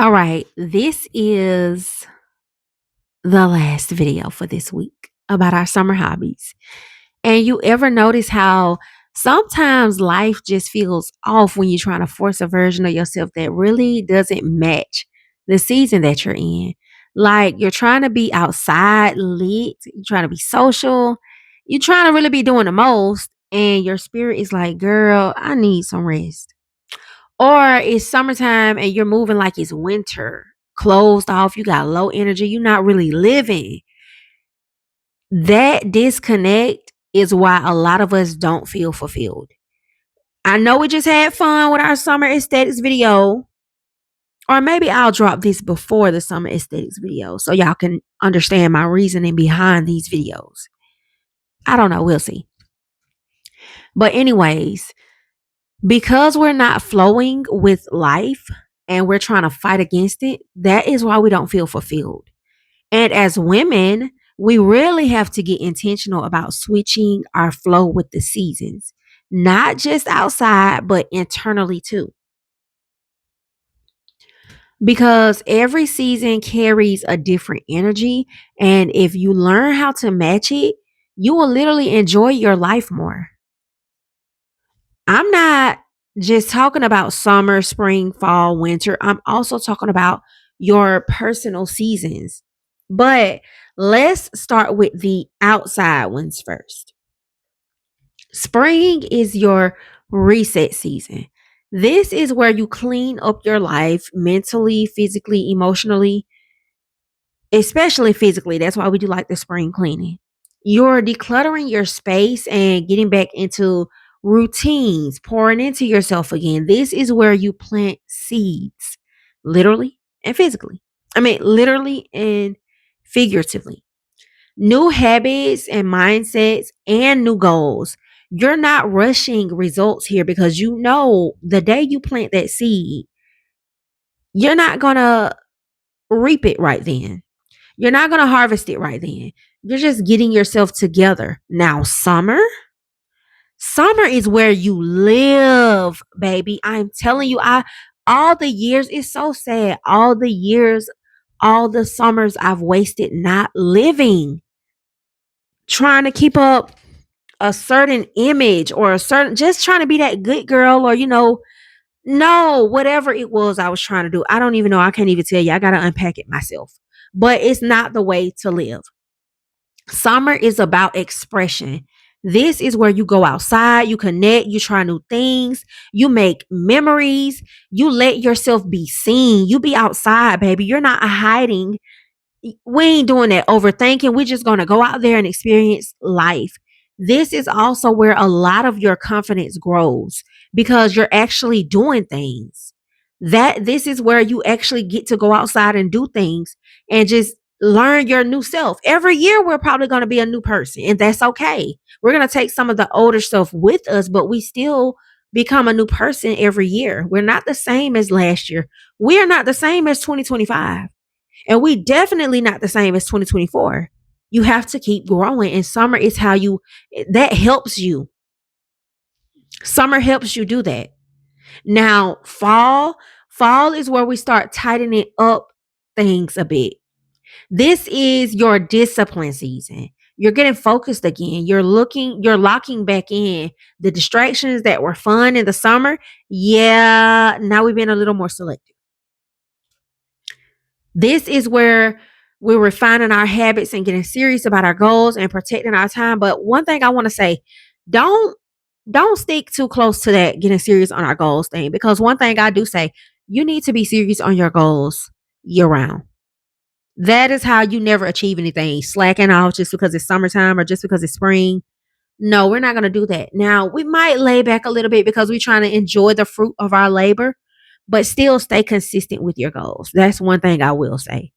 All right, this is the last video for this week about our summer hobbies. And you ever notice how sometimes life just feels off when you're trying to force a version of yourself that really doesn't match the season that you're in? Like you're trying to be outside lit, you're trying to be social, you're trying to really be doing the most, and your spirit is like, girl, I need some rest. Or it's summertime and you're moving like it's winter, closed off, you got low energy, you're not really living. That disconnect is why a lot of us don't feel fulfilled. I know we just had fun with our summer aesthetics video, or maybe I'll drop this before the summer aesthetics video so y'all can understand my reasoning behind these videos. I don't know, we'll see. But, anyways, because we're not flowing with life and we're trying to fight against it, that is why we don't feel fulfilled. And as women, we really have to get intentional about switching our flow with the seasons, not just outside, but internally too. Because every season carries a different energy. And if you learn how to match it, you will literally enjoy your life more. I'm not just talking about summer, spring, fall, winter. I'm also talking about your personal seasons. But let's start with the outside ones first. Spring is your reset season. This is where you clean up your life mentally, physically, emotionally, especially physically. That's why we do like the spring cleaning. You're decluttering your space and getting back into routines, pouring into yourself again. This is where you plant seeds, literally and physically. I mean, literally and figuratively. New habits and mindsets and new goals. You're not rushing results here because you know the day you plant that seed, you're not going to reap it right then. You're not going to harvest it right then. You're just getting yourself together. Now, summer is where you live, baby. I'm telling you, I all the years, it's so sad. All the years, all the summers I've wasted not living, trying to keep up a certain image or a certain, just trying to be that good girl, or no, whatever it was I was trying to do. I don't even know. I can't even tell you. I got to unpack it myself. But it's not the way to live. Summer is about expression. This is where you go outside, you connect, you try new things, you make memories, you let yourself be seen. You be outside, baby. You're not hiding. We ain't doing that overthinking. We're just going to go out there and experience life. This is also where a lot of your confidence grows because you're actually doing things. That this is where you actually get to go outside and do things and just learn your new self. Every year we're probably going to be a new person, and that's okay. We're going to take some of the older stuff with us, but we still become a new person every year. We're not the same as last year. We are not the same as 2025. And we definitely not the same as 2024. You have to keep growing. And summer is how that helps you. Summer helps you do that. Now, fall is where we start tightening up things a bit. This is your discipline season. You're getting focused again. You're locking back in the distractions that were fun in the summer. Yeah, now we've been a little more selective. This is where we're refining our habits and getting serious about our goals and protecting our time. But one thing I want to say, don't don't stick too close to that getting serious on our goals thing. Because one thing I do say, you need to be serious on your goals year round. That is how you never achieve anything. Slacking off just because it's summertime or just because it's spring. No, we're not going to do that. Now, we might lay back a little bit because we're trying to enjoy the fruit of our labor, but still stay consistent with your goals. That's one thing I will say.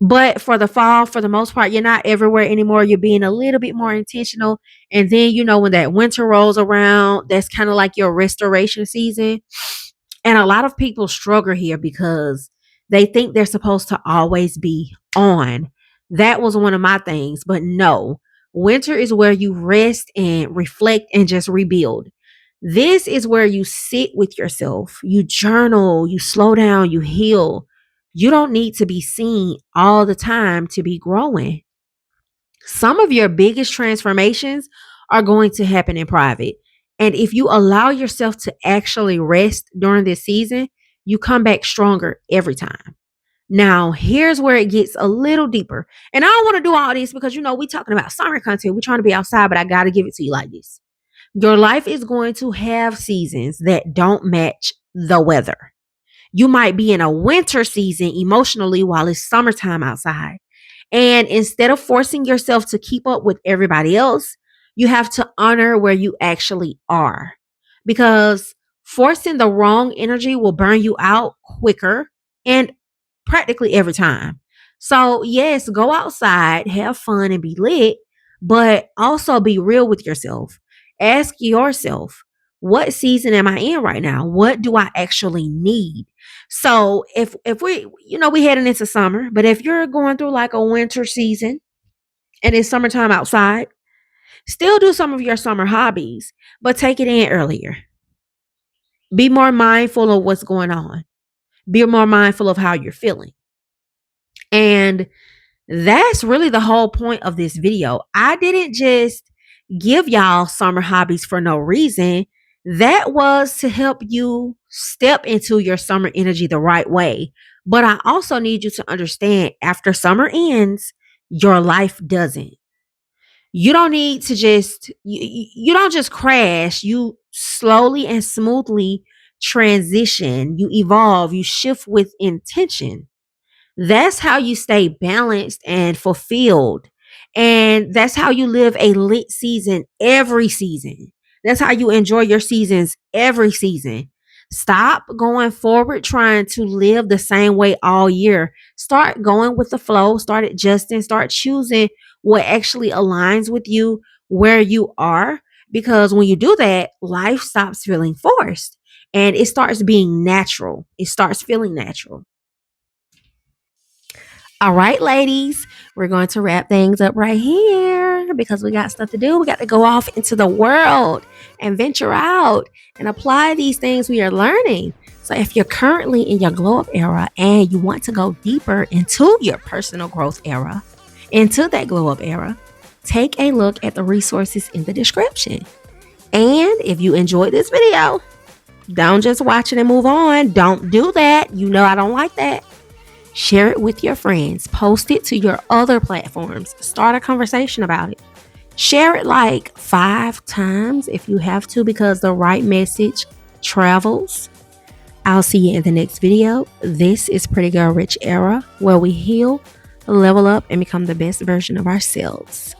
But for the fall, for the most part, you're not everywhere anymore. You're being a little bit more intentional. And then, when that winter rolls around, that's kind of like your restoration season. And a lot of people struggle here because they think they're supposed to always be on. That was one of my things. But no, winter is where you rest and reflect and just rebuild. This is where you sit with yourself, you journal, you slow down, you heal. You don't need to be seen all the time to be growing. Some of your biggest transformations are going to happen in private. And if you allow yourself to actually rest during this season, you come back stronger every time. Now, here's where it gets a little deeper. And I don't want to do all this because, we talking about summer content. We're trying to be outside, but I got to give it to you like this. Your life is going to have seasons that don't match the weather. You might be in a winter season emotionally while it's summertime outside. And instead of forcing yourself to keep up with everybody else, you have to honor where you actually are. Because forcing the wrong energy will burn you out quicker and practically every time. So, yes, go outside, have fun, and be lit, but also be real with yourself. Ask yourself, what season am I in right now? What do I actually need? So if we heading into summer, but if you're going through like a winter season and it's summertime outside, still do some of your summer hobbies, but take it in earlier. Be more mindful of what's going on. Be more mindful of how you're feeling. And that's really the whole point of this video. I didn't just give y'all summer hobbies for no reason. That was to help you step into your summer energy the right way. But I also need you to understand after summer ends, your life doesn't. You don't need to you don't just crash. You slowly and smoothly transition, you evolve, you shift with intention. That's how you stay balanced and fulfilled. And that's how you live a lit season every season. That's how you enjoy your seasons every season. Stop going forward trying to live the same way all year. Start going with the flow, start adjusting, start choosing what actually aligns with you where you are. Because when you do that, life stops feeling forced and it starts being natural. It starts feeling natural. All right, ladies, we're going to wrap things up right here because we got stuff to do. We got to go off into the world and venture out and apply these things we are learning. So, if you're currently in your glow up era and you want to go deeper into your personal growth era, into that glow up era, take a look at the resources in the description. And if you enjoyed this video, don't just watch it and move on. Don't do that. You know I don't like that. Share it with your friends. Post it to your other platforms. Start a conversation about it. Share it like 5 times if you have to because the right message travels. I'll see you in the next video. This is Pretty Girl Rich Era, where we heal, level up, and become the best version of ourselves.